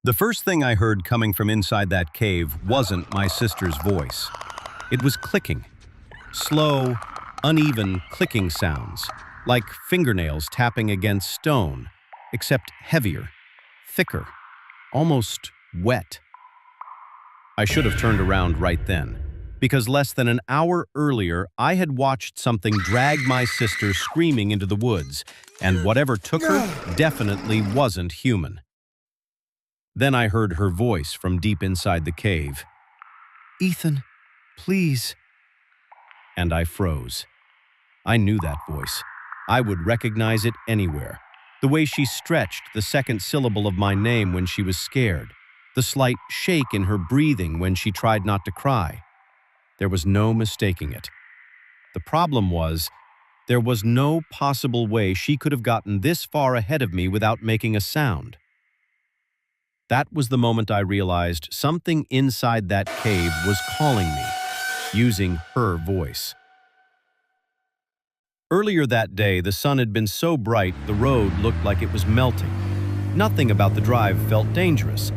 The first thing I heard coming from inside that cave wasn't my sister's voice. It was clicking. Slow, uneven clicking sounds, like fingernails tapping against stone, except heavier, thicker, almost wet. I should have turned around right then, because less than an hour earlier I had watched something drag my sister screaming into the woods, and whatever took her definitely wasn't human. Then I heard her voice from deep inside the cave. "Ethan, please." And I froze. I knew that voice. I would recognize it anywhere. The way she stretched the second syllable of my name when she was scared. The slight shake in her breathing when she tried not to cry. There was no mistaking it. The problem was, there was no possible way she could have gotten this far ahead of me without making a sound. That was the moment I realized something inside that cave was calling me, using her voice. Earlier that day, the sun had been so bright the road looked like it was melting. Nothing about the drive felt dangerous.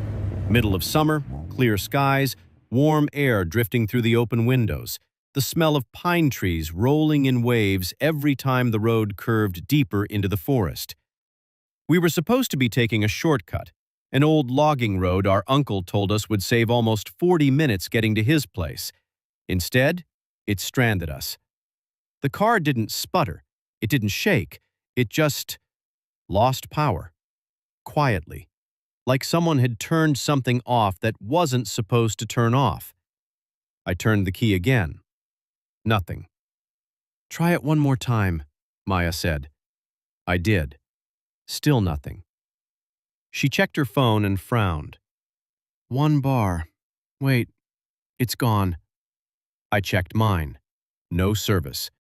Middle of summer, clear skies, warm air drifting through the open windows, the smell of pine trees rolling in waves every time the road curved deeper into the forest. We were supposed to be taking a shortcut, an old logging road our uncle told us would save almost 40 minutes getting to his place. Instead, it stranded us. The car didn't sputter, it didn't shake, it just lost power. Quietly, like someone had turned something off that wasn't supposed to turn off. I turned the key again. Nothing. "Try it one more time," Maya said. I did. Still nothing. She checked her phone and frowned. "One bar. Wait, it's gone." I checked mine. No service.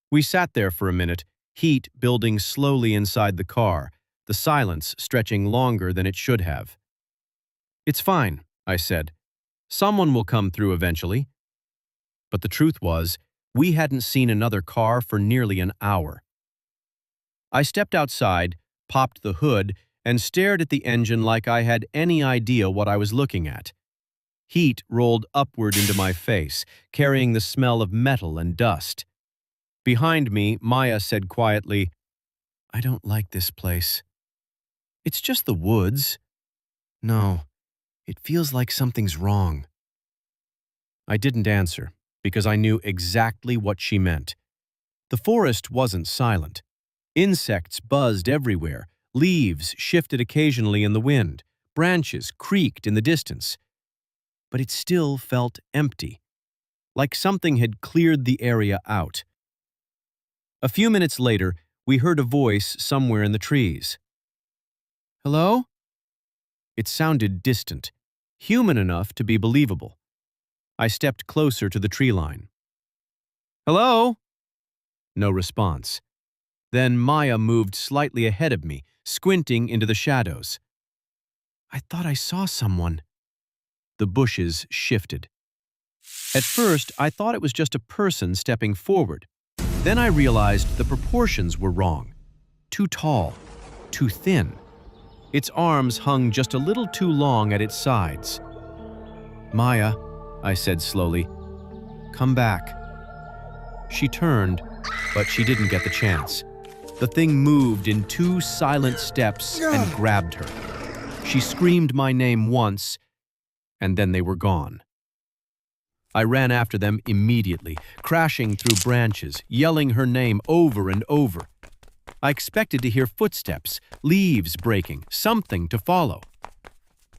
We sat there for a minute, heat building slowly inside the car, the silence stretching longer than it should have. "It's fine," I said. "Someone will come through eventually." But the truth was, we hadn't seen another car for nearly an hour. I stepped outside, popped the hood, and stared at the engine like I had any idea what I was looking at. Heat rolled upward into my face, carrying the smell of metal and dust. Behind me, Maya said quietly, "I don't like this place." "It's just the woods." "No, it feels like something's wrong." I didn't answer, because I knew exactly what she meant. The forest wasn't silent. Insects buzzed everywhere, leaves shifted occasionally in the wind, branches creaked in the distance. But it still felt empty, like something had cleared the area out. A few minutes later, we heard a voice somewhere in the trees. "Hello?" It sounded distant, human enough to be believable. I stepped closer to the tree line. "Hello?" No response. Then Maya moved slightly ahead of me, squinting into the shadows. "I thought I saw someone." The bushes shifted. At first, I thought it was just a person stepping forward. Then I realized the proportions were wrong. Too tall, too thin. Its arms hung just a little too long at its sides. "Maya," I said slowly, "come back." She turned, but she didn't get the chance. The thing moved in 2 silent steps and grabbed her. She screamed my name once, and then they were gone. I ran after them immediately, crashing through branches, yelling her name over and over. I expected to hear footsteps, leaves breaking, something to follow.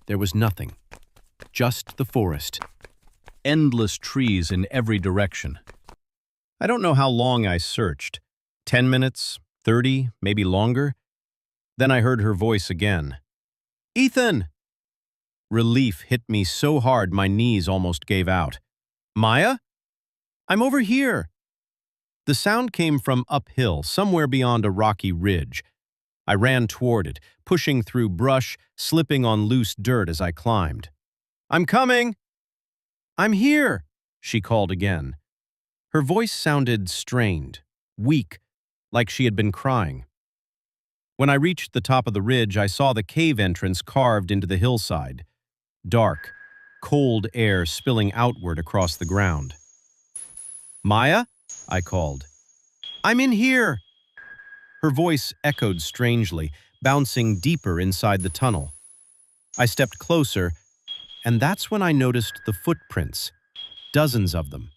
There was nothing. Just the forest. Endless trees in every direction. I don't know how long I searched. 10 minutes, 30, maybe longer. Then I heard her voice again. "Ethan!" Relief hit me so hard my knees almost gave out. "Maya? I'm over here." The sound came from uphill, somewhere beyond a rocky ridge. I ran toward it, pushing through brush, slipping on loose dirt as I climbed. "I'm coming!" "I'm here!" she called again. Her voice sounded strained, weak, like she had been crying. When I reached the top of the ridge, I saw the cave entrance carved into the hillside. Dark, cold air spilling outward across the ground. "Maya?" I called. "I'm in here!" Her voice echoed strangely, bouncing deeper inside the tunnel. I stepped closer, and that's when I noticed the footprints, dozens of them.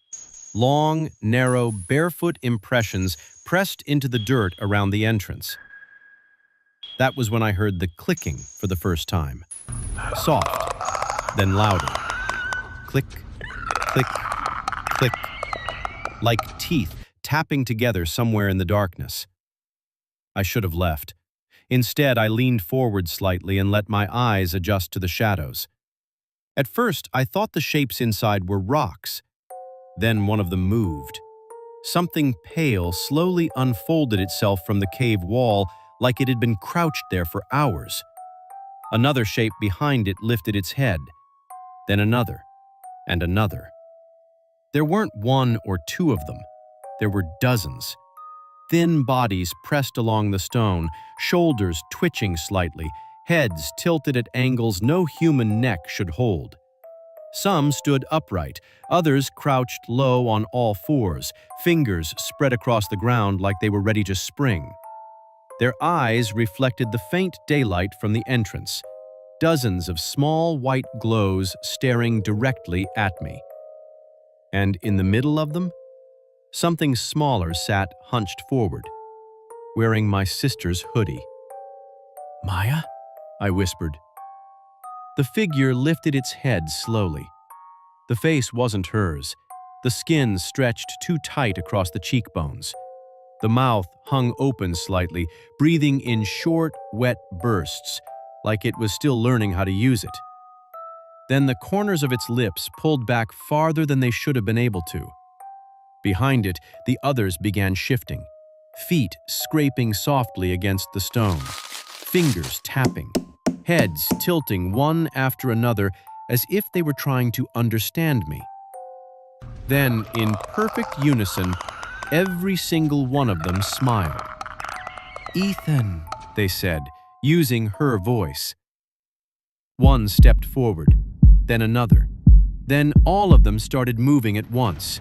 Long, narrow, barefoot impressions pressed into the dirt around the entrance. That was when I heard the clicking for the first time. Soft, then louder. Click, click, click, like teeth tapping together somewhere in the darkness. I should have left. Instead, I leaned forward slightly and let my eyes adjust to the shadows. At first, I thought the shapes inside were rocks. Then one of them moved. Something pale slowly unfolded itself from the cave wall like it had been crouched there for hours. Another shape behind it lifted its head, then another, and another. There weren't one or two of them. There were dozens. Thin bodies pressed along the stone, shoulders twitching slightly, heads tilted at angles no human neck should hold. Some stood upright, others crouched low on all fours, fingers spread across the ground like they were ready to spring. Their eyes reflected the faint daylight from the entrance, dozens of small white glows staring directly at me. And in the middle of them, something smaller sat hunched forward, wearing my sister's hoodie. "Maya?" I whispered. The figure lifted its head slowly. The face wasn't hers. The skin stretched too tight across the cheekbones. The mouth hung open slightly, breathing in short, wet bursts, like it was still learning how to use it. Then the corners of its lips pulled back farther than they should have been able to. Behind it, the others began shifting, feet scraping softly against the stone, fingers tapping, heads tilting one after another as if they were trying to understand me. Then, in perfect unison, every single one of them smiled. "Ethan," they said, using her voice. One stepped forward, then another. Then all of them started moving at once.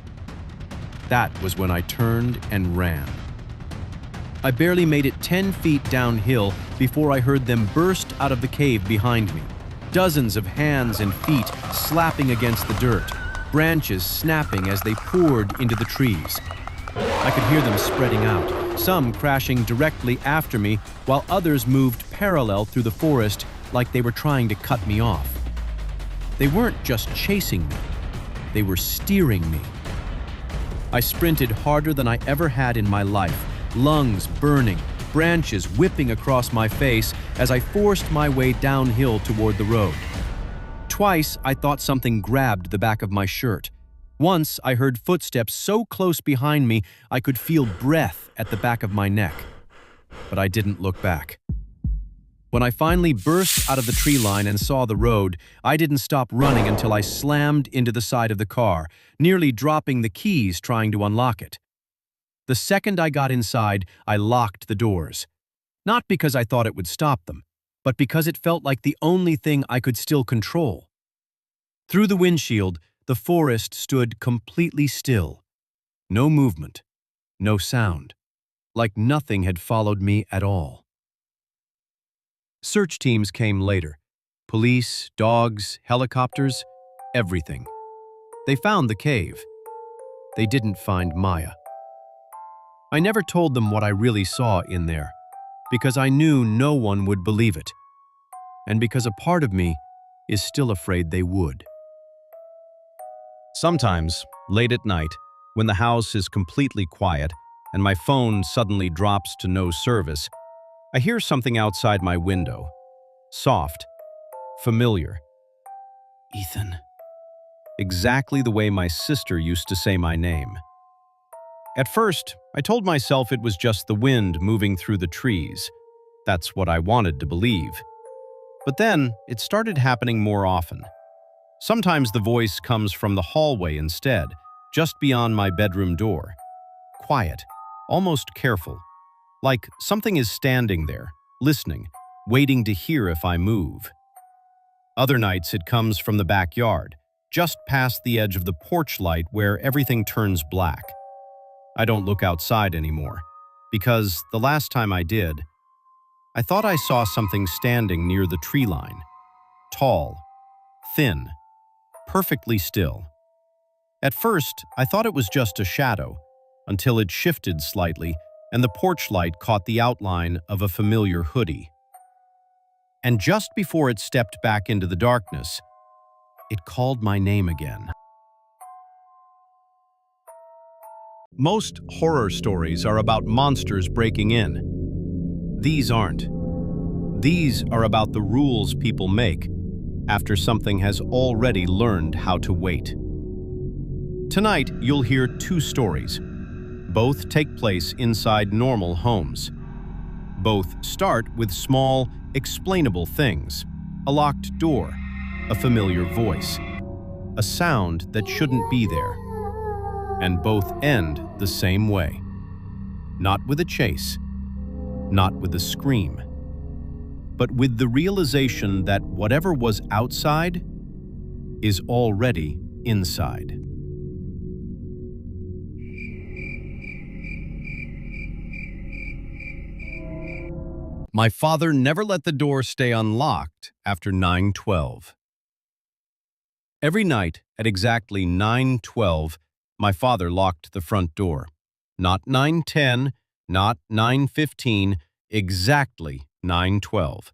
That was when I turned and ran. I barely made it 10 feet downhill before I heard them burst out of the cave behind me. Dozens of hands and feet slapping against the dirt, branches snapping as they poured into the trees. I could hear them spreading out, some crashing directly after me, while others moved parallel through the forest like they were trying to cut me off. They weren't just chasing me, they were steering me. I sprinted harder than I ever had in my life, lungs burning, branches whipping across my face as I forced my way downhill toward the road. Twice, I thought something grabbed the back of my shirt. Once, I heard footsteps so close behind me I could feel breath at the back of my neck. But I didn't look back. When I finally burst out of the tree line and saw the road, I didn't stop running until I slammed into the side of the car, nearly dropping the keys trying to unlock it. The second I got inside, I locked the doors. Not because I thought it would stop them, but because it felt like the only thing I could still control. Through the windshield, the forest stood completely still. No movement, no sound, like nothing had followed me at all. Search teams came later. Police, dogs, helicopters, everything. They found the cave. They didn't find Maya. I never told them what I really saw in there, because I knew no one would believe it, and because a part of me is still afraid they would. Sometimes, late at night, when the house is completely quiet and my phone suddenly drops to no service, I hear something outside my window. Soft, familiar. "Ethan." Exactly the way my sister used to say my name. At first, I told myself it was just the wind moving through the trees. That's what I wanted to believe. But then, it started happening more often. Sometimes the voice comes from the hallway instead, just beyond my bedroom door. Quiet, almost careful, like something is standing there, listening, waiting to hear if I move. Other nights it comes from the backyard, just past the edge of the porch light where everything turns black. I don't look outside anymore, because the last time I did, I thought I saw something standing near the tree line. Tall, thin, perfectly still. At first, I thought it was just a shadow, until it shifted slightly and the porch light caught the outline of a familiar hoodie. And just before it stepped back into the darkness, it called my name again. Most horror stories are about monsters breaking in. These aren't. These are about the rules people make after something has already learned how to wait. Tonight, you'll hear two stories. Both take place inside normal homes. Both start with small, explainable things: a locked door, a familiar voice, a sound that shouldn't be there. And both end the same way. Not with a chase, not with a scream, but with the realization that whatever was outside is already inside. My father never let the door stay unlocked after 9:12. Every night at exactly 9:12, my father locked the front door. Not 9:10, not 9:15, exactly 9:12.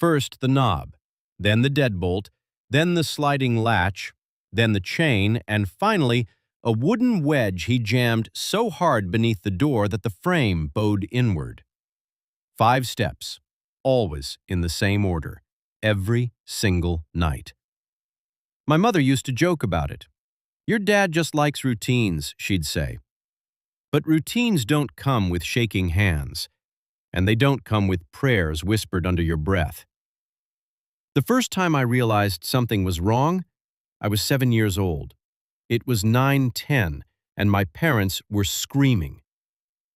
First the knob, then the deadbolt, then the sliding latch, then the chain, and finally a wooden wedge he jammed so hard beneath the door that the frame bowed inward. 5 steps, always in the same order, every single night. My mother used to joke about it. "Your dad just likes routines," she'd say. But routines don't come with shaking hands, and they don't come with prayers whispered under your breath. The first time I realized something was wrong, I was 7 years old. It was 9:10, and my parents were screaming.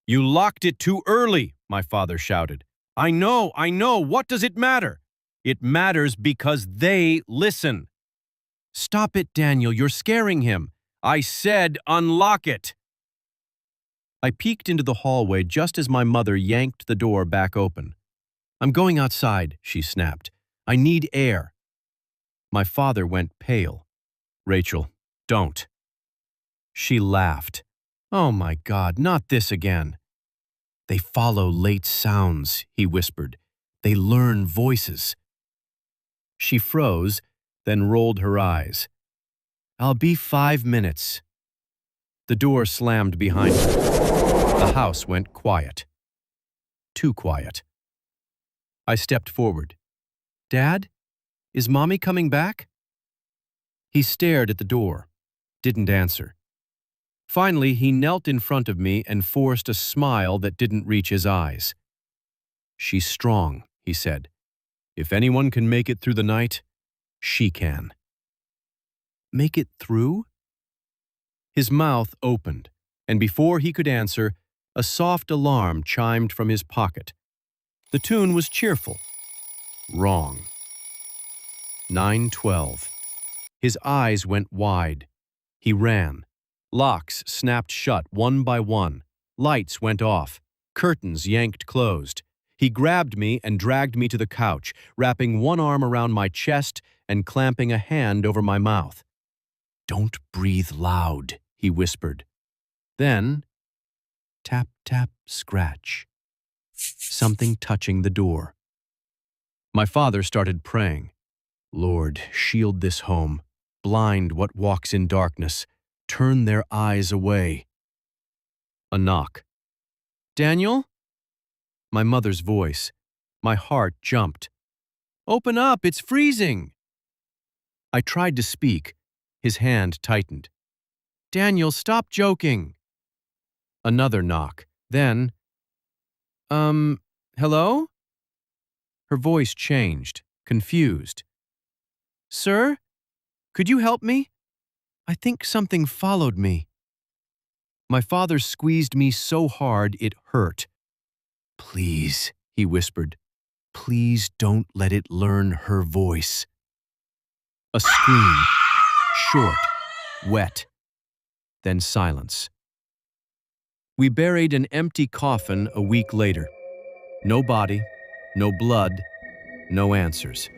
"You locked it too early," my father shouted. I know, what does it matter? It matters because they listen." "Stop it, Daniel, you're scaring him." "I said unlock it." I peeked into the hallway just as my mother yanked the door back open. "I'm going outside," she snapped. "I need air." My father went pale. "Rachel, don't." She laughed. "Oh my God, not this again." "They follow late sounds," he whispered. "They learn voices." She froze, then rolled her eyes. "I'll be 5 minutes." The door slammed behind her. The house went quiet. Too quiet. I stepped forward. "Dad, is Mommy coming back?" He stared at the door, didn't answer. Finally, he knelt in front of me and forced a smile that didn't reach his eyes. "She's strong," he said. "If anyone can make it through the night, she can." "Make it through?" His mouth opened, and before he could answer, a soft alarm chimed from his pocket. The tune was cheerful. Wrong. 9:12. His eyes went wide. He ran. Locks snapped shut one by one. Lights went off. Curtains yanked closed. He grabbed me and dragged me to the couch, wrapping one arm around my chest and clamping a hand over my mouth. "Don't breathe loud," he whispered. Then, tap, tap, scratch. Something touching the door. My father started praying. "Lord, shield this home. Blind what walks in darkness. Turn their eyes away." A knock. "Daniel?" My mother's voice. My heart jumped. "Open up, it's freezing." I tried to speak. His hand tightened. "Daniel, stop joking." Another knock. Then, hello?" Her voice changed, confused. "Sir, could you help me? I think something followed me." My father squeezed me so hard it hurt. "Please," he whispered. Please don't let it learn her voice. A scream, short, wet, then silence. We buried an empty coffin a week later. No body, no blood, no answers.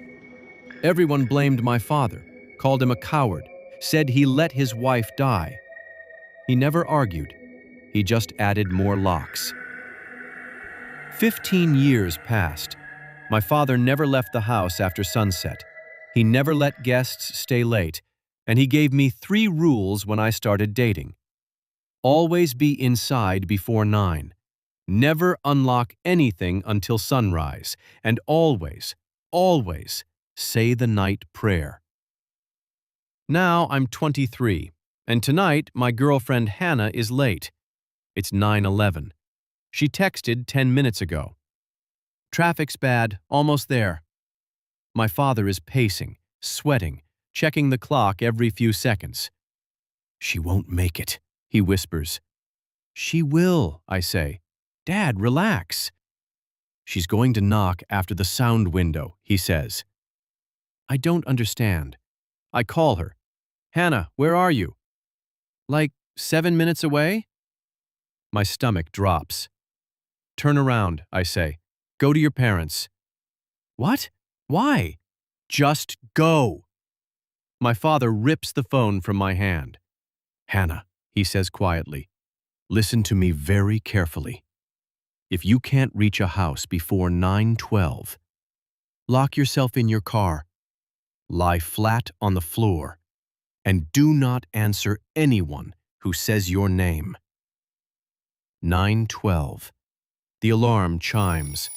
Everyone blamed my father, called him a coward, said he let his wife die. He never argued. He just added more locks. 15 years passed. My father never left the house after sunset. He never let guests stay late, and he gave me 3 rules when I started dating. Always be inside before 9. Never unlock anything until sunrise, and always, always say the night prayer. Now I'm 23, and tonight my girlfriend Hannah is late. It's 9:11. She texted 10 minutes ago. Traffic's bad, almost there. My father is pacing, sweating, checking the clock every few seconds. She won't make it, he whispers. She will, I say. Dad, relax. She's going to knock after the sound window, he says. I don't understand. I call her. Hannah, where are you? Like 7 minutes away? My stomach drops. Turn around, I say. Go to your parents. What? Why? Just go. My father rips the phone from my hand. Hannah, he says quietly, listen to me very carefully. If you can't reach a house before 9:12, lock yourself in your car, lie flat on the floor, and do not answer anyone who says your name. 9:12. The alarm chimes.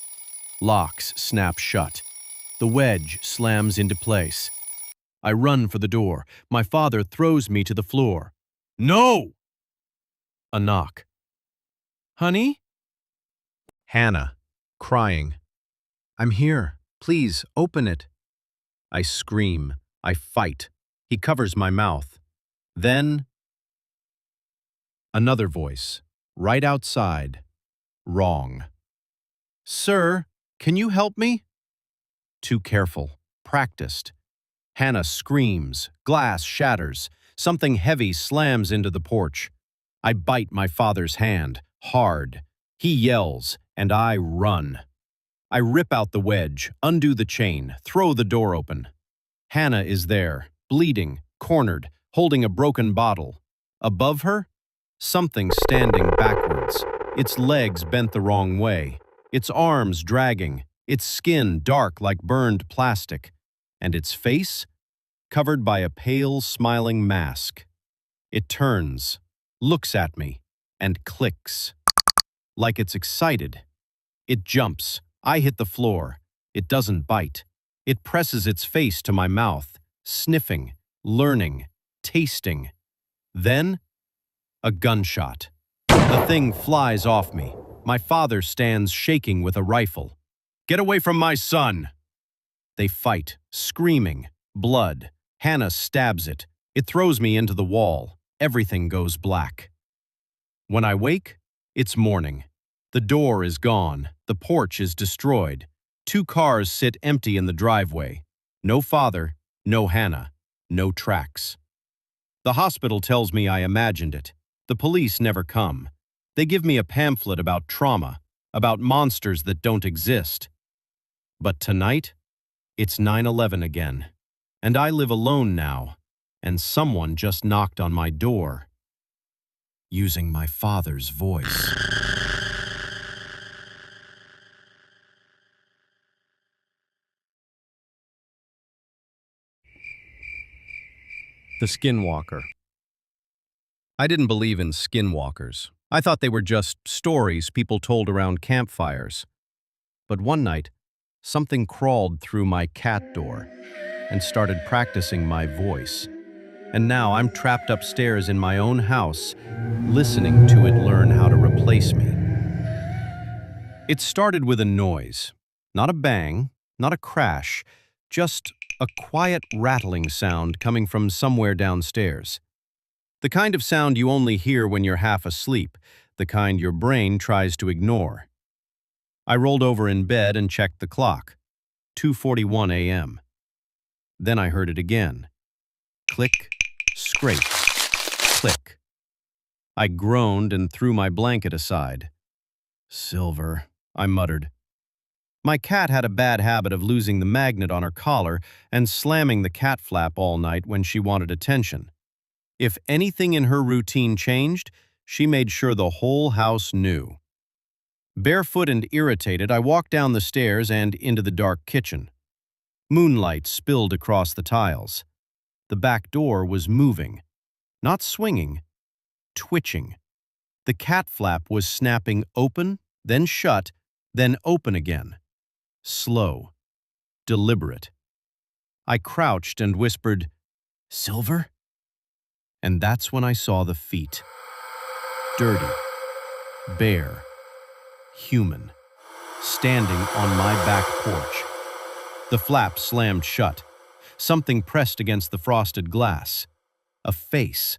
Locks snap shut. The wedge slams into place. I run for the door. My father throws me to the floor. No! A knock. Honey? Hannah, crying. I'm here. Please, open it. I scream. I fight. He covers my mouth. Then, another voice, right outside. Wrong. Sir, can you help me? Too careful. Practiced. Hannah screams. Glass shatters. Something heavy slams into the porch. I bite my father's hand, hard. He yells, and I run. I rip out the wedge, undo the chain, throw the door open. Hannah is there, bleeding, cornered, holding a broken bottle. Above her, something standing backwards, its legs bent the wrong way, its arms dragging, its skin dark like burned plastic, and its face covered by a pale, smiling mask. It turns, looks at me, and clicks. Like it's excited. It jumps. I hit the floor. It doesn't bite. It presses its face to my mouth, sniffing, learning, tasting. Then, a gunshot. The thing flies off me. My father stands shaking with a rifle. Get away from my son! They fight, screaming, blood. Hannah stabs it. It throws me into the wall. Everything goes black. When I wake, it's morning. The door is gone. The porch is destroyed. 2 cars sit empty in the driveway. No father, no Hannah, no tracks. The hospital tells me I imagined it. The police never come. They give me a pamphlet about trauma, about monsters that don't exist. But tonight, it's 9/11 again, and I live alone now, and someone just knocked on my door, using my father's voice. The Skinwalker. I didn't believe in skinwalkers. I thought they were just stories people told around campfires. But one night, something crawled through my cat door and started practicing my voice. And now I'm trapped upstairs in my own house, listening to it learn how to replace me. It started with a noise. Not a bang, not a crash, just a quiet rattling sound coming from somewhere downstairs. The kind of sound you only hear when you're half asleep, the kind your brain tries to ignore. I rolled over in bed and checked the clock. 2:41 a.m. Then I heard it again. Click, scrape, click. I groaned and threw my blanket aside. Silver, I muttered. My cat had a bad habit of losing the magnet on her collar and slamming the cat flap all night when she wanted attention. If anything in her routine changed, she made sure the whole house knew. Barefoot and irritated, I walked down the stairs and into the dark kitchen. Moonlight spilled across the tiles. The back door was moving, not swinging, twitching. The cat flap was snapping open, then shut, then open again. Slow, deliberate. I crouched and whispered, "Silver?" And that's when I saw the feet. Dirty, bare, human, standing on my back porch. The flap slammed shut. Something pressed against the frosted glass. A face.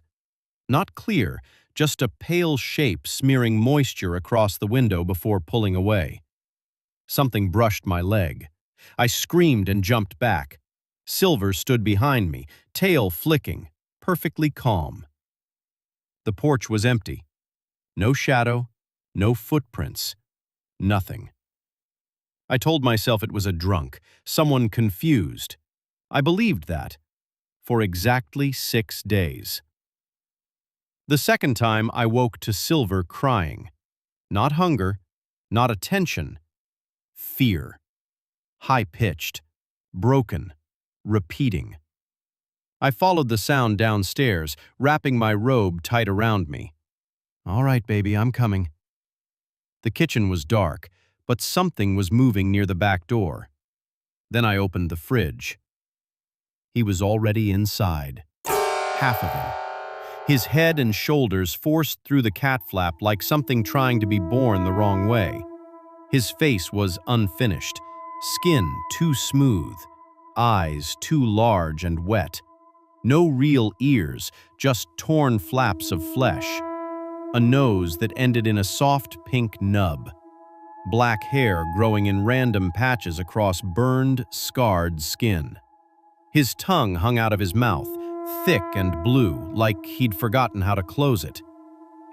Not clear, just a pale shape smearing moisture across the window before pulling away. Something brushed my leg. I screamed and jumped back. Silver stood behind me, tail flicking, perfectly calm. The porch was empty. No shadow, no footprints, nothing. I told myself it was a drunk, someone confused. I believed that, for exactly 6 days. The second time I woke to Silver crying. Not hunger, not attention. Fear. High-pitched, broken, repeating. I followed the sound downstairs, wrapping my robe tight around me. "All right, baby, I'm coming." The kitchen was dark, but something was moving near the back door. Then I opened the fridge. He was already inside. Half of him. His head and shoulders forced through the cat flap like something trying to be born the wrong way. His face was unfinished, skin too smooth, eyes too large and wet. No real ears, just torn flaps of flesh. A nose that ended in a soft pink nub. Black hair growing in random patches across burned, scarred skin. His tongue hung out of his mouth, thick and blue, like he'd forgotten how to close it.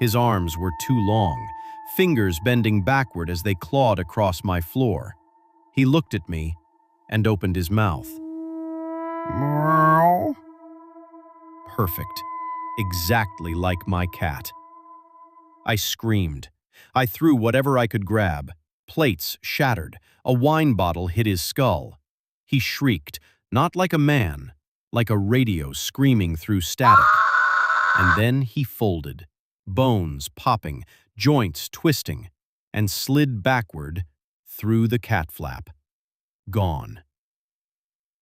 His arms were too long, fingers bending backward as they clawed across my floor. He looked at me and opened his mouth. Meow. Perfect. Exactly like my cat. I screamed. I threw whatever I could grab. Plates shattered. A wine bottle hit his skull. He shrieked, not like a man, like a radio screaming through static. And then he folded, bones popping, joints twisting, and slid backward through the cat flap. Gone.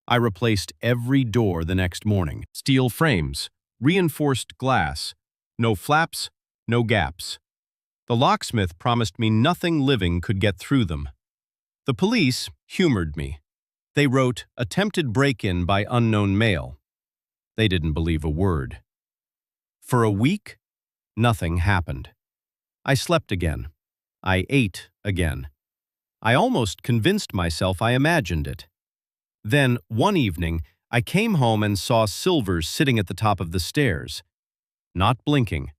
I replaced every door the next morning. Steel frames, reinforced glass, no flaps, no gaps. The locksmith promised me nothing living could get through them. The police humored me. They wrote, "Attempted break-in by unknown male." They didn't believe a word. For a week, nothing happened. I slept again. I ate again. I almost convinced myself I imagined it. Then, one evening, I came home and saw Silver sitting at the top of the stairs. Not blinking,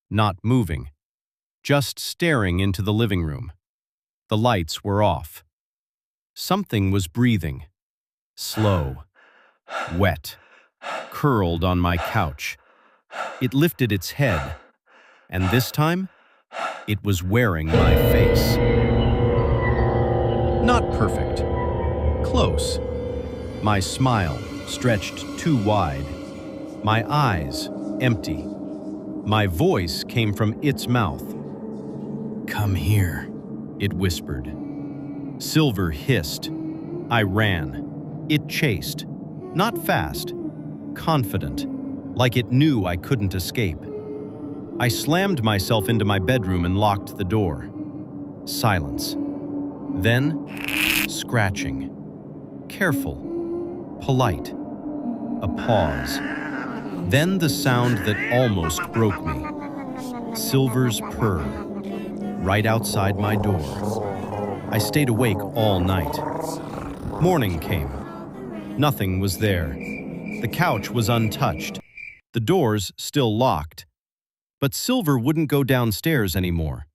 not moving, just staring into the living room. The lights were off. Something was breathing. Slow, wet, curled on my couch. It lifted its head, and this time, it was wearing my face. Not perfect. Close. My smile stretched too wide. My eyes empty. My voice came from its mouth. "Come here," it whispered. Silver hissed. I ran. It chased. Not fast. Confident. Like it knew I couldn't escape. I slammed myself into my bedroom and locked the door. Silence. Then, scratching. Careful. Polite. A pause. Then the sound that almost broke me. Silver's purr. Right outside my door. I stayed awake all night. Morning came. Nothing was there. The couch was untouched. The doors still locked. But Silver wouldn't go downstairs anymore.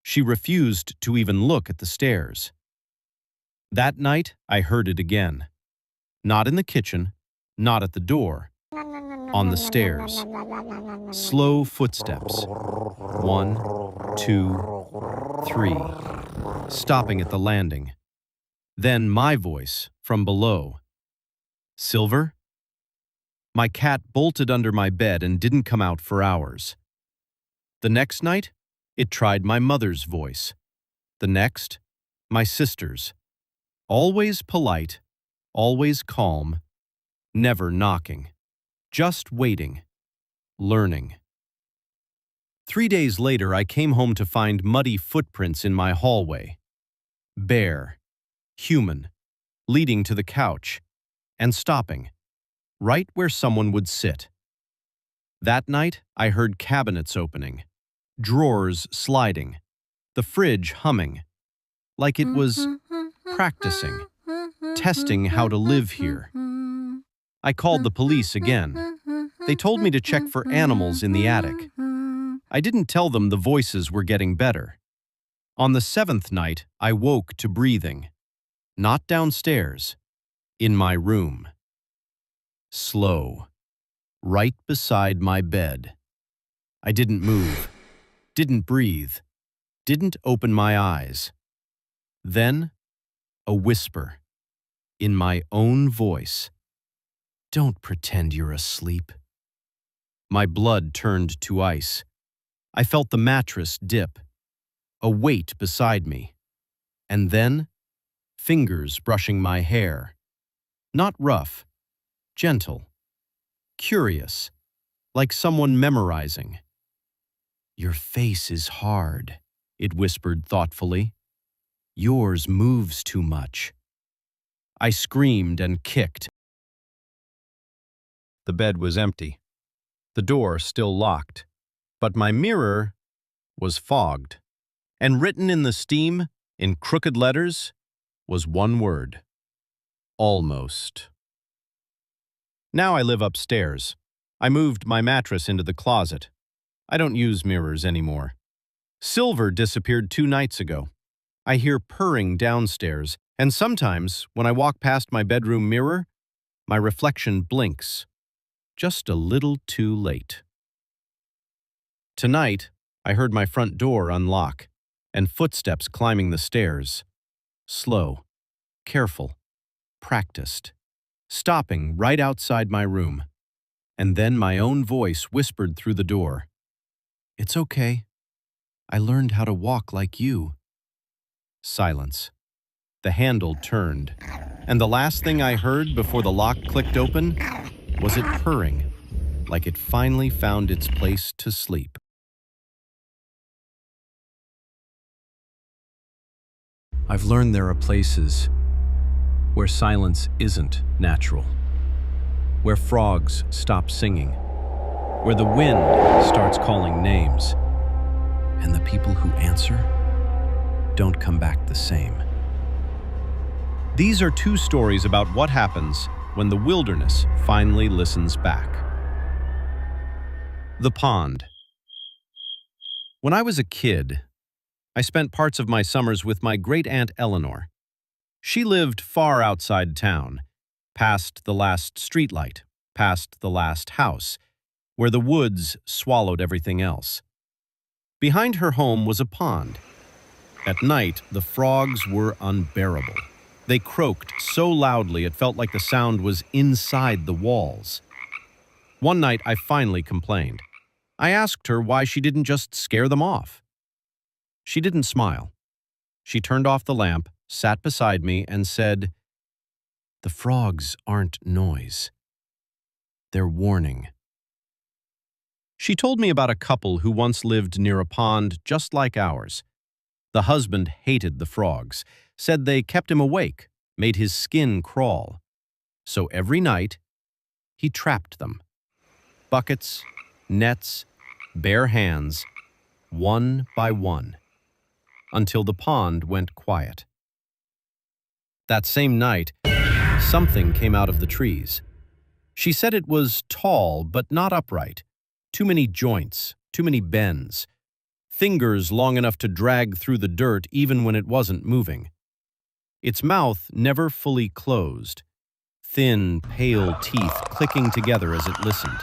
She refused to even look at the stairs. That night, I heard it again. Not in the kitchen, not at the door. On the stairs. Slow footsteps. 1, 2, 3. Stopping at the landing. Then my voice from below. Silver? My cat bolted under my bed and didn't come out for hours. The next night, it tried my mother's voice. The next, my sister's. Always polite, always calm, never knocking. Just waiting, learning. 3 days later, I came home to find muddy footprints in my hallway. Bare, human, leading to the couch, and stopping, right where someone would sit. That night, I heard cabinets opening, drawers sliding, the fridge humming, like it was practicing, testing how to live here. I called the police again. They told me to check for animals in the attic. I didn't tell them the voices were getting better. On the 7th night, I woke to breathing. Not downstairs, in my room. Slow, right beside my bed. I didn't move, didn't breathe, didn't open my eyes. Then, a whisper, in my own voice. Don't pretend you're asleep. My blood turned to ice. I felt the mattress dip, a weight beside me. And then, fingers brushing my hair. Not rough, gentle, curious, like someone memorizing. Your face is hard, it whispered thoughtfully. Yours moves too much. I screamed and kicked. The bed was empty. The door still locked. But my mirror was fogged. And written in the steam, in crooked letters, was one word. Almost. Now I live upstairs. I moved my mattress into the closet. I don't use mirrors anymore. Silver disappeared 2 nights ago. I hear purring downstairs, and sometimes, when I walk past my bedroom mirror, my reflection blinks. Just a little too late. Tonight, I heard my front door unlock, and footsteps climbing the stairs. Slow, careful, practiced, stopping right outside my room. And then my own voice whispered through the door. It's okay. I learned how to walk like you. Silence. The handle turned, and the last thing I heard before the lock clicked open was it purring, like it finally found its place to sleep. I've learned there are places where silence isn't natural, where frogs stop singing, where the wind starts calling names, and the people who answer don't come back the same. These are 2 stories about what happens when the wilderness finally listens back. The pond. When I was a kid, I spent parts of my summers with my great-aunt Eleanor. She lived far outside town, past the last streetlight, past the last house, where the woods swallowed everything else. Behind her home was a pond. At night, the frogs were unbearable. They croaked so loudly it felt like the sound was inside the walls. One night, I finally complained. I asked her why she didn't just scare them off. She didn't smile. She turned off the lamp, sat beside me, and said, "The frogs aren't noise. They're warning." She told me about a couple who once lived near a pond just like ours. The husband hated the frogs, said they kept him awake, made his skin crawl. So every night, he trapped them. Buckets, nets, bare hands, one by one, until the pond went quiet. That same night, something came out of the trees. She said it was tall but not upright. Too many joints, too many bends. Fingers long enough to drag through the dirt even when it wasn't moving. Its mouth never fully closed. Thin, pale teeth clicking together as it listened.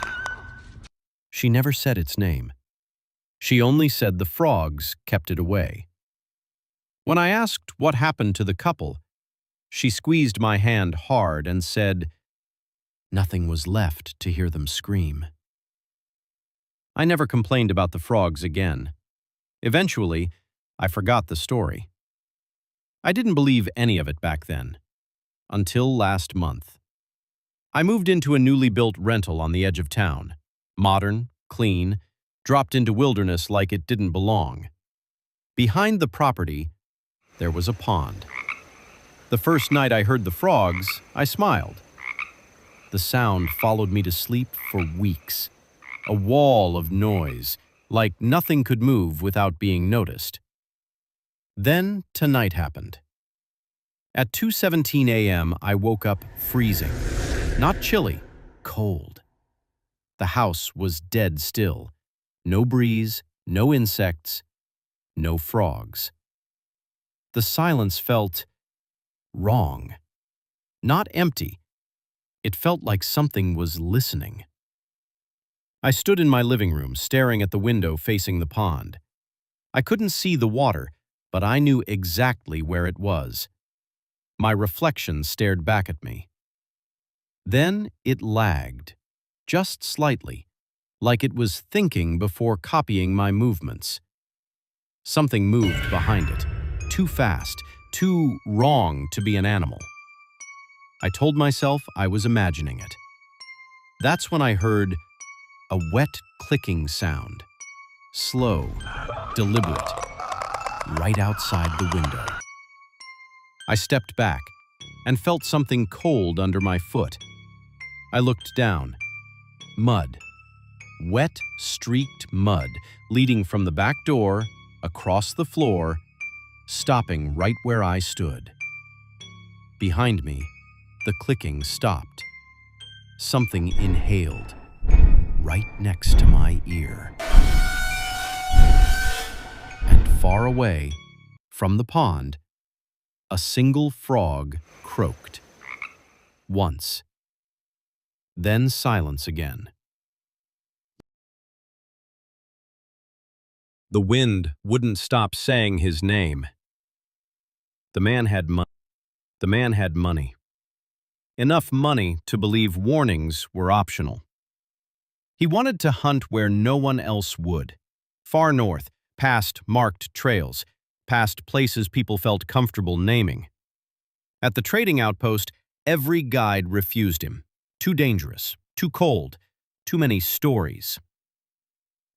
She never said its name. She only said the frogs kept it away. When I asked what happened to the couple, she squeezed my hand hard and said, "Nothing was left to hear them scream." I never complained about the frogs again. Eventually, I forgot the story. I didn't believe any of it back then, until last month. I moved into a newly built rental on the edge of town. Modern, clean, dropped into wilderness like it didn't belong. Behind the property, there was a pond. The first night I heard the frogs, I smiled. The sound followed me to sleep for weeks. A wall of noise, like nothing could move without being noticed. Then tonight happened. At 2:17 a.m., I woke up freezing. Not chilly, cold. The house was dead still. No breeze, no insects, no frogs. The silence felt wrong. Not empty. It felt like something was listening. I stood in my living room, staring at the window facing the pond. I couldn't see the water, but I knew exactly where it was. My reflection stared back at me. Then it lagged, just slightly, like it was thinking before copying my movements. Something moved behind it, too fast, too wrong to be an animal. I told myself I was imagining it. That's when I heard a wet clicking sound, slow, deliberate, right outside the window. I stepped back and felt something cold under my foot. I looked down. Mud. Wet, streaked mud leading from the back door, across the floor, stopping right where I stood. Behind me, the clicking stopped. Something inhaled, right next to my ear. And far away, from the pond, a single frog croaked. Once. Then silence again. The wind wouldn't stop saying his name. The man had money. The man had money. Enough money to believe warnings were optional. He wanted to hunt where no one else would. Far north, past marked trails, past places people felt comfortable naming. At the trading outpost, every guide refused him. Too dangerous, too cold, too many stories.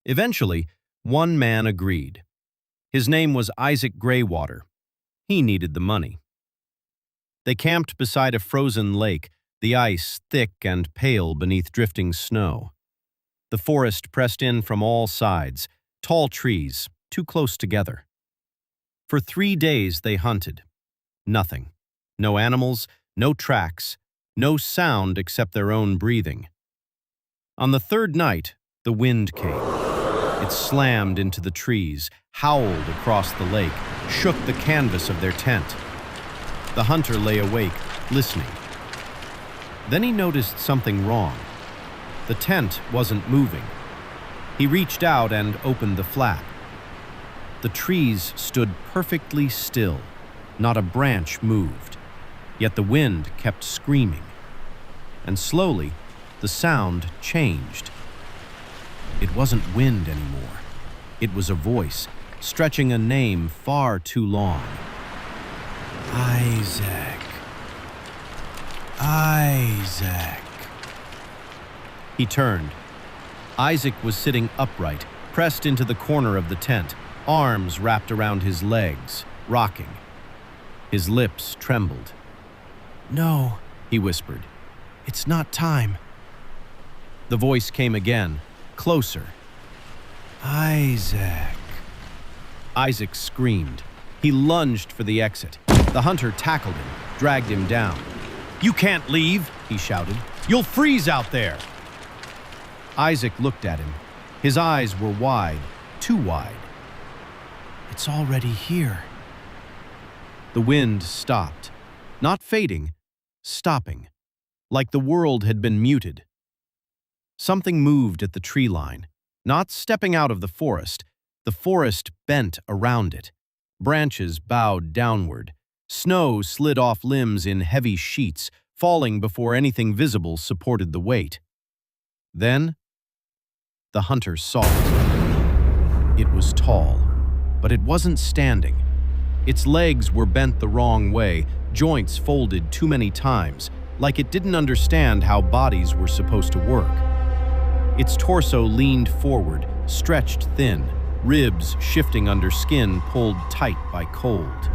Eventually, one man agreed. His name was Isaac Graywater. He needed the money. They camped beside a frozen lake, the ice thick and pale beneath drifting snow. The forest pressed in from all sides, tall trees, too close together. For 3 days they hunted. Nothing. No animals, no tracks, no sound except their own breathing. On the third night, the wind came. It slammed into the trees, howled across the lake, shook the canvas of their tent. The hunter lay awake, listening. Then he noticed something wrong. The tent wasn't moving. He reached out and opened the flap. The trees stood perfectly still. Not a branch moved. Yet the wind kept screaming. And slowly, the sound changed. It wasn't wind anymore. It was a voice, stretching a name far too long. Isaac. Isaac. He turned. Isaac was sitting upright, pressed into the corner of the tent, arms wrapped around his legs, rocking. His lips trembled. "No," he whispered. "It's not time." The voice came again, closer. "Isaac." Isaac screamed. He lunged for the exit. The hunter tackled him, dragged him down. "You can't leave," he shouted. "You'll freeze out there." Isaac looked at him. His eyes were wide, too wide. "It's already here." The wind stopped, not fading, stopping, like the world had been muted. Something moved at the tree line, not stepping out of the forest bent around it. Branches bowed downward. Snow slid off limbs in heavy sheets, falling before anything visible supported the weight. Then, the hunter saw it. It was tall, but it wasn't standing. Its legs were bent the wrong way, joints folded too many times, like it didn't understand how bodies were supposed to work. Its torso leaned forward, stretched thin, ribs shifting under skin pulled tight by cold.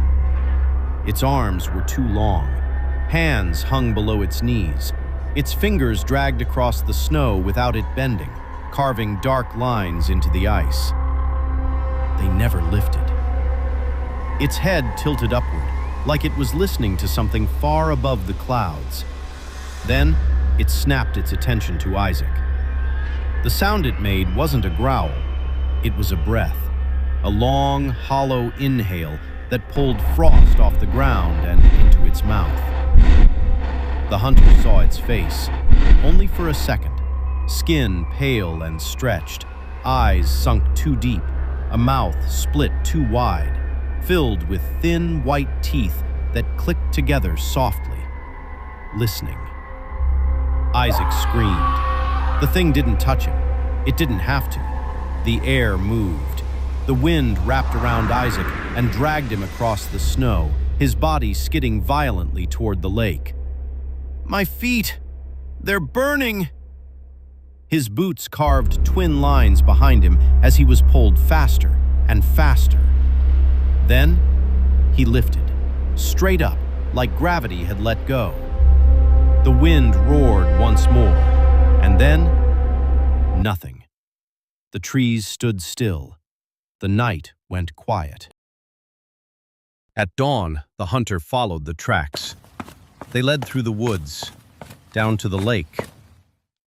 Its arms were too long. Hands hung below its knees. Its fingers dragged across the snow without it bending, carving dark lines into the ice. They never lifted. Its head tilted upward, like it was listening to something far above the clouds. Then, it snapped its attention to Isaac. The sound it made wasn't a growl. It was a breath, a long, hollow inhale that pulled frost off the ground and into its mouth. The hunter saw its face, only for a second. Skin pale and stretched, eyes sunk too deep, a mouth split too wide, filled with thin white teeth that clicked together softly, listening. Isaac screamed. The thing didn't touch him. It didn't have to. The air moved. The wind wrapped around Isaac and dragged him across the snow, his body skidding violently toward the lake. "My feet! They're burning!" His boots carved twin lines behind him as he was pulled faster and faster. Then, he lifted, straight up, like gravity had let go. The wind roared once more, and then, nothing. The trees stood still. The night went quiet. At dawn, the hunter followed the tracks. They led through the woods, down to the lake,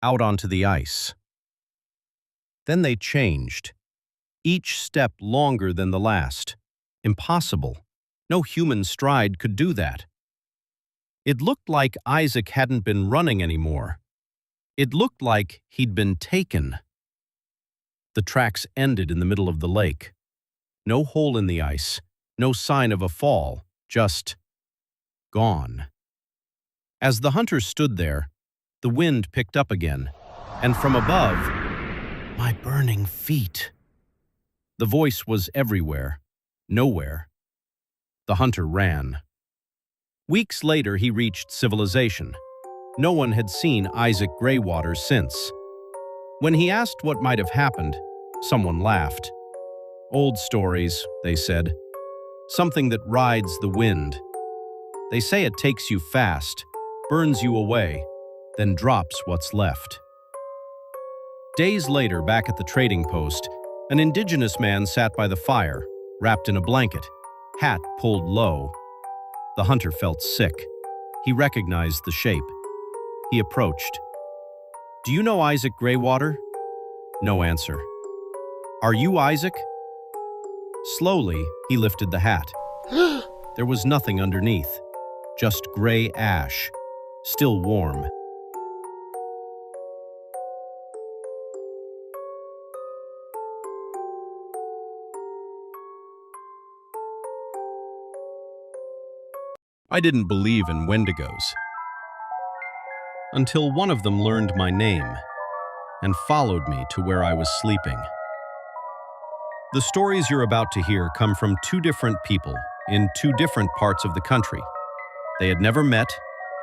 out onto the ice. Then they changed, each step longer than the last. Impossible. No human stride could do that. It looked like Isaac hadn't been running anymore. It looked like he'd been taken. The tracks ended in the middle of the lake. No hole in the ice, no sign of a fall, just gone. As the hunter stood there, the wind picked up again, and from above, "My burning feet." The voice was everywhere, nowhere. The hunter ran. Weeks later, he reached civilization. No one had seen Isaac Greywater since. When he asked what might have happened, someone laughed. "Old stories," they said. "Something that rides the wind. They say it takes you fast, burns you away, then drops what's left." Days later, back at the trading post, an indigenous man sat by the fire, wrapped in a blanket, hat pulled low. The hunter felt sick. He recognized the shape. He approached. "Do you know Isaac Greywater?" No answer. "Are you Isaac?" Slowly, he lifted the hat. There was nothing underneath, just gray ash, still warm. I didn't believe in Wendigos until one of them learned my name and followed me to where I was sleeping. The stories you're about to hear come from two different people in two different parts of the country. They had never met,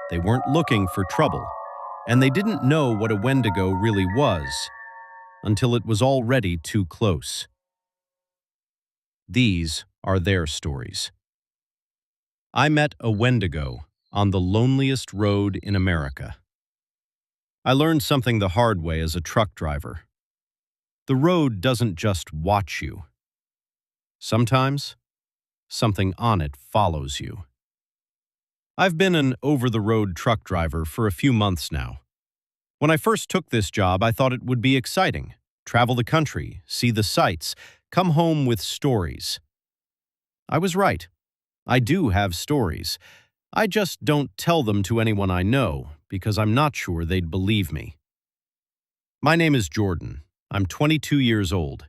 they weren't looking for trouble, and they didn't know what a Wendigo really was until it was already too close. These are their stories. I met a Wendigo on the loneliest road in America. I learned something the hard way as a truck driver. The road doesn't just watch you. Sometimes, something on it follows you. I've been an over-the-road truck driver for a few months now. When I first took this job, I thought it would be exciting. Travel the country, see the sights, come home with stories. I was right. I do have stories. I just don't tell them to anyone I know because I'm not sure they'd believe me. My name is Jordan. I'm 22 years old.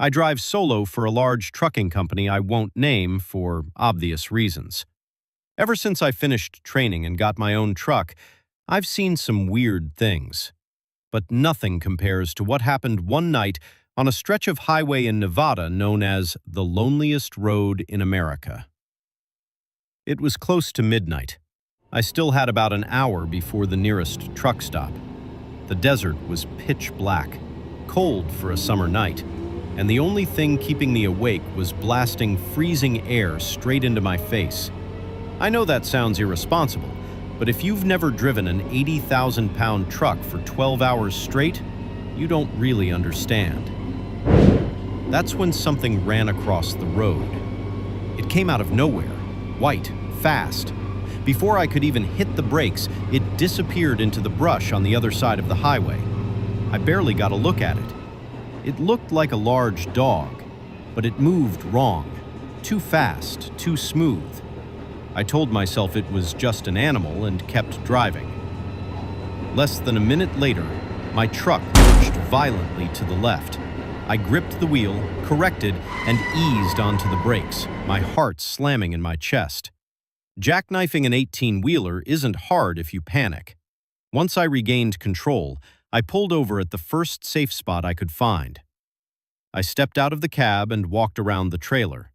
I drive solo for a large trucking company I won't name for obvious reasons. Ever since I finished training and got my own truck, I've seen some weird things. But nothing compares to what happened one night on a stretch of highway in Nevada known as the loneliest road in America. It was close to midnight. I still had about an hour before the nearest truck stop. The desert was pitch black, cold for a summer night, and the only thing keeping me awake was blasting freezing air straight into my face. I know that sounds irresponsible, but if you've never driven an 80,000-pound truck for 12 hours straight, you don't really understand. That's when something ran across the road. It came out of nowhere, white, fast. Before I could even hit the brakes, it disappeared into the brush on the other side of the highway. I barely got a look at it. It looked like a large dog, but it moved wrong, too fast, too smooth. I told myself it was just an animal and kept driving. Less than a minute later, my truck lurched violently to the left. I gripped the wheel, corrected, and eased onto the brakes, my heart slamming in my chest. Jackknifing an 18-wheeler isn't hard if you panic. Once I regained control, I pulled over at the first safe spot I could find. I stepped out of the cab and walked around the trailer.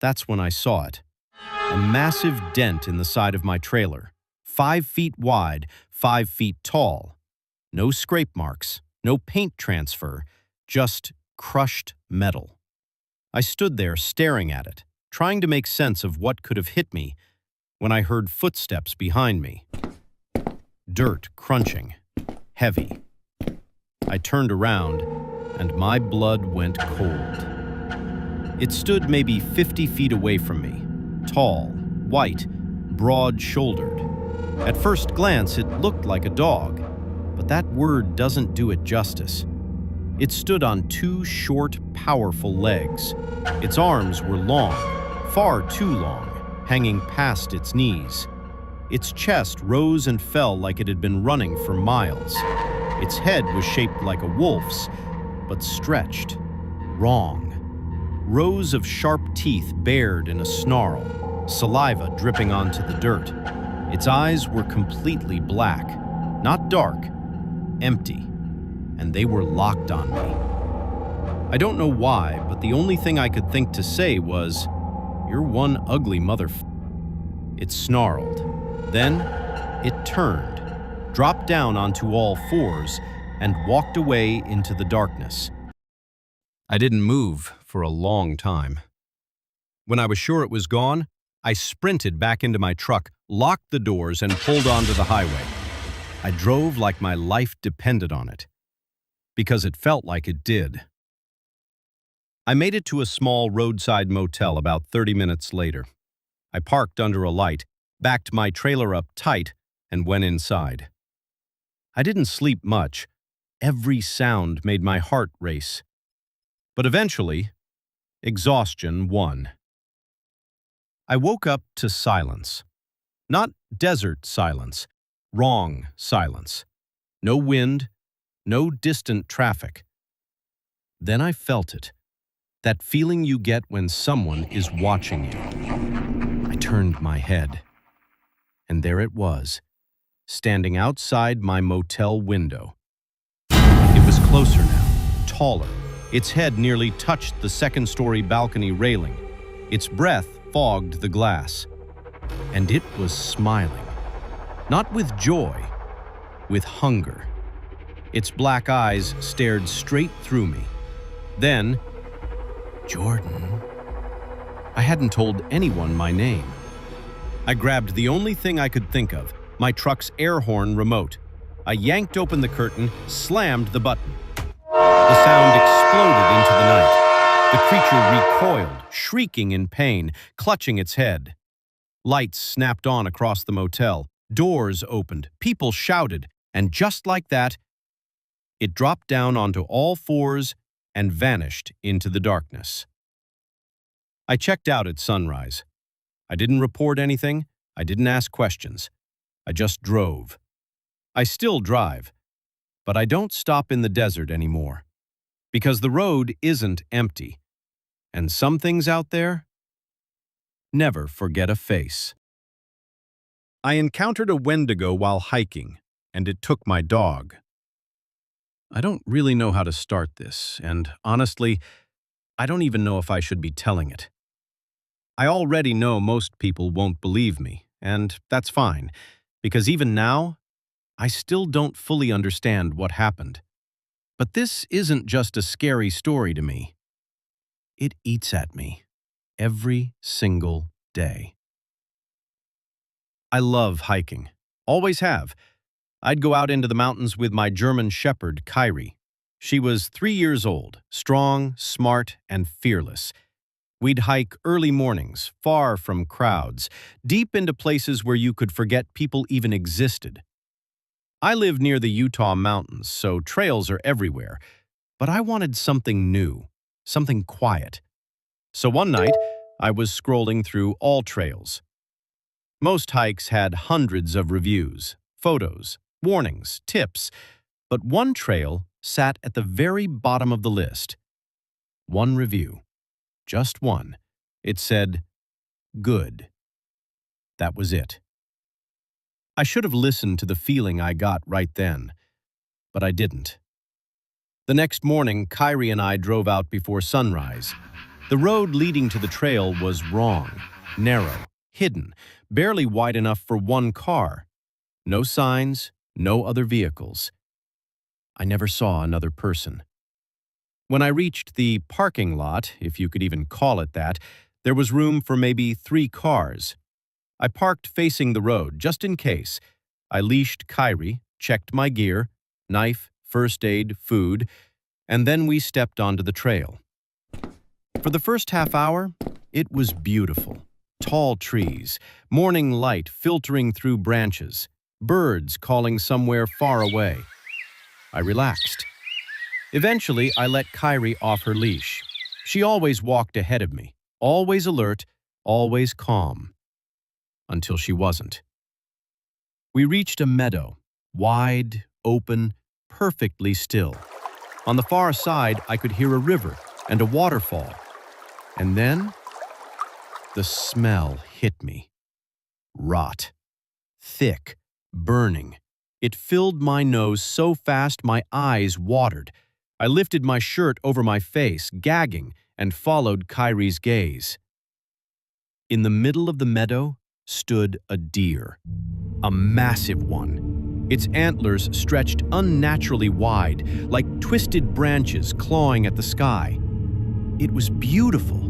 That's when I saw it. A massive dent in the side of my trailer, 5 feet wide, 5 feet tall. No scrape marks, no paint transfer, just crushed metal. I stood there staring at it, trying to make sense of what could have hit me, when I heard footsteps behind me. Dirt crunching, heavy. I turned around, and my blood went cold. It stood maybe 50 feet away from me. Tall, white, broad-shouldered. At first glance, it looked like a dog, but that word doesn't do it justice. It stood on 2 short, powerful legs. Its arms were long, far too long, hanging past its knees. Its chest rose and fell like it had been running for miles. Its head was shaped like a wolf's, but stretched, wrong. Rows of sharp teeth bared in a snarl, saliva dripping onto the dirt. Its eyes were completely black, not dark, empty, and they were locked on me. I don't know why, but the only thing I could think to say was, "You're one ugly It snarled. Then it turned, dropped down onto all fours, and walked away into the darkness. I didn't move for a long time. When I was sure it was gone, I sprinted back into my truck, locked the doors, and pulled onto the highway. I drove like my life depended on it, because it felt like it did. I made it to a small roadside motel about 30 minutes later. I parked under a light, backed my trailer up tight, and went inside. I didn't sleep much. Every sound made my heart race. But eventually, exhaustion won. I woke up to silence. Not desert silence, wrong silence. No wind, no distant traffic. Then I felt it. That feeling you get when someone is watching you. I turned my head, and there it was, standing outside my motel window. It was closer now, taller. Its head nearly touched the second-story balcony railing. Its breath fogged the glass. And it was smiling. Not with joy, with hunger. Its black eyes stared straight through me. Then, Jordan. I hadn't told anyone my name. I grabbed the only thing I could think of, my truck's air horn remote. I yanked open the curtain, slammed the button. The sound exploded into the night. The creature recoiled, shrieking in pain, clutching its head. Lights snapped on across the motel, doors opened, people shouted, and just like that, it dropped down onto all fours and vanished into the darkness. I checked out at sunrise. I didn't report anything. I didn't ask questions. I just drove. I still drive, but I don't stop in the desert anymore. Because the road isn't empty. And some things out there never forget a face. I encountered a Wendigo while hiking, and it took my dog. I don't really know how to start this, and honestly, I don't even know if I should be telling it. I already know most people won't believe me, and that's fine, because even now, I still don't fully understand what happened. But this isn't just a scary story to me. It eats at me every single day. I love hiking. Always have. I'd go out into the mountains with my German shepherd, Kyrie. She was 3 years old, strong, smart, and fearless. We'd hike early mornings, far from crowds, deep into places where you could forget people even existed. I live near the Utah mountains, so trails are everywhere, but I wanted something new, something quiet. So one night, I was scrolling through all trails. Most hikes had hundreds of reviews, photos, warnings, tips, but one trail sat at the very bottom of the list. One review. Just one. It said, "Good." That was it. I should have listened to the feeling I got right then, but I didn't. The next morning, Kyrie and I drove out before sunrise. The road leading to the trail was wrong, narrow, hidden, barely wide enough for one car. No signs, no other vehicles. I never saw another person. When I reached the parking lot, if you could even call it that, there was room for maybe 3 cars. I parked facing the road, just in case. I leashed Kyrie, checked my gear, knife, first aid, food, and then we stepped onto the trail. For the first half hour, it was beautiful. Tall trees, morning light filtering through branches, birds calling somewhere far away. I relaxed. Eventually, I let Kyrie off her leash. She always walked ahead of me, always alert, always calm. Until she wasn't. We reached a meadow, wide, open, perfectly still. On the far side, I could hear a river and a waterfall. And then, the smell hit me. Rot. Thick, burning. It filled my nose so fast my eyes watered. I lifted my shirt over my face, gagging, and followed Kyrie's gaze. In the middle of the meadow stood a deer. A massive one. Its antlers stretched unnaturally wide, like twisted branches clawing at the sky. It was beautiful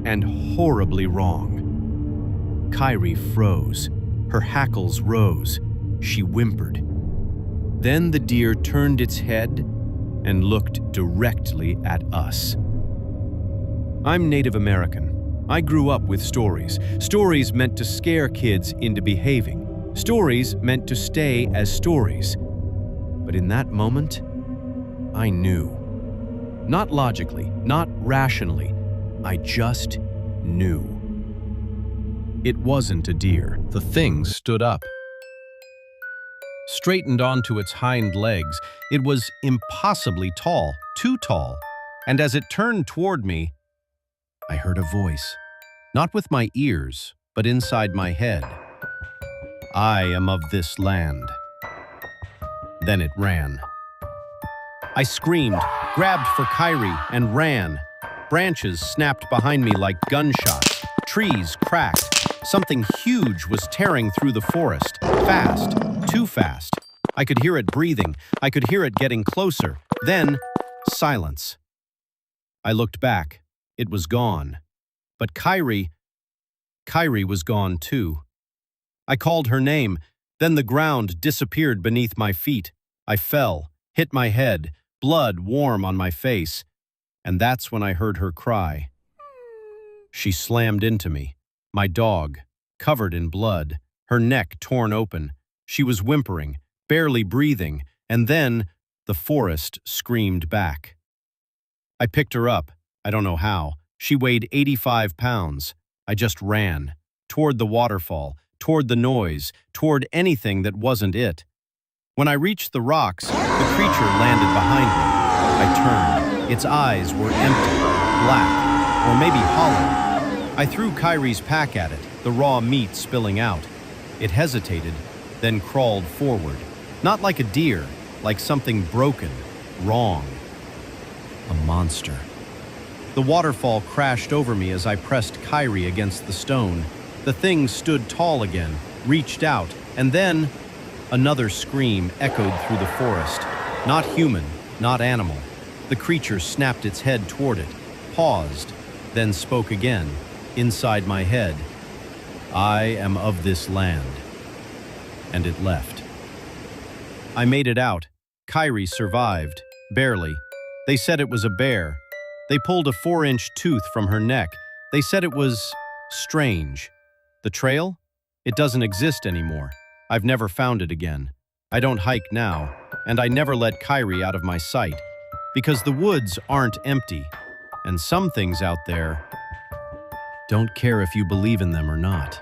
and horribly wrong. Kyrie froze. Her hackles rose. She whimpered. Then the deer turned its head and looked directly at us. I'm Native American. I grew up with stories. Stories meant to scare kids into behaving. Stories meant to stay as stories. But in that moment, I knew. Not logically, not rationally. I just knew. It wasn't a deer. The thing stood up. Straightened onto its hind legs, it was impossibly tall, too tall. And as it turned toward me, I heard a voice. Not with my ears, but inside my head. I am of this land. Then it ran. I screamed, grabbed for Kyrie, and ran. Branches snapped behind me like gunshots. Trees cracked. Something huge was tearing through the forest. Fast, too fast. I could hear it breathing. I could hear it getting closer. Then, silence. I looked back. It was gone. But Kyrie was gone too. I called her name. Then the ground disappeared beneath my feet. I fell, hit my head, blood warm on my face. And that's when I heard her cry. She slammed into me. My dog, covered in blood, her neck torn open. She was whimpering, barely breathing, and then the forest screamed back. I picked her up. I don't know how. She weighed 85 pounds. I just ran. Toward the waterfall, toward the noise, toward anything that wasn't it. When I reached the rocks, the creature landed behind me. I turned. Its eyes were empty, black, or maybe hollow. I threw Kyrie's pack at it, the raw meat spilling out. It hesitated, then crawled forward. Not like a deer, like something broken, wrong. A monster. The waterfall crashed over me as I pressed Kyrie against the stone. The thing stood tall again, reached out, and then another scream echoed through the forest. Not human, not animal. The creature snapped its head toward it, paused, then spoke again, inside my head. I am of this land. And it left. I made it out. Kyrie survived, barely. They said it was a bear. They pulled a 4-inch tooth from her neck. They said it was strange. The trail? It doesn't exist anymore. I've never found it again. I don't hike now, and I never let Kyrie out of my sight, because the woods aren't empty, and some things out there don't care if you believe in them or not.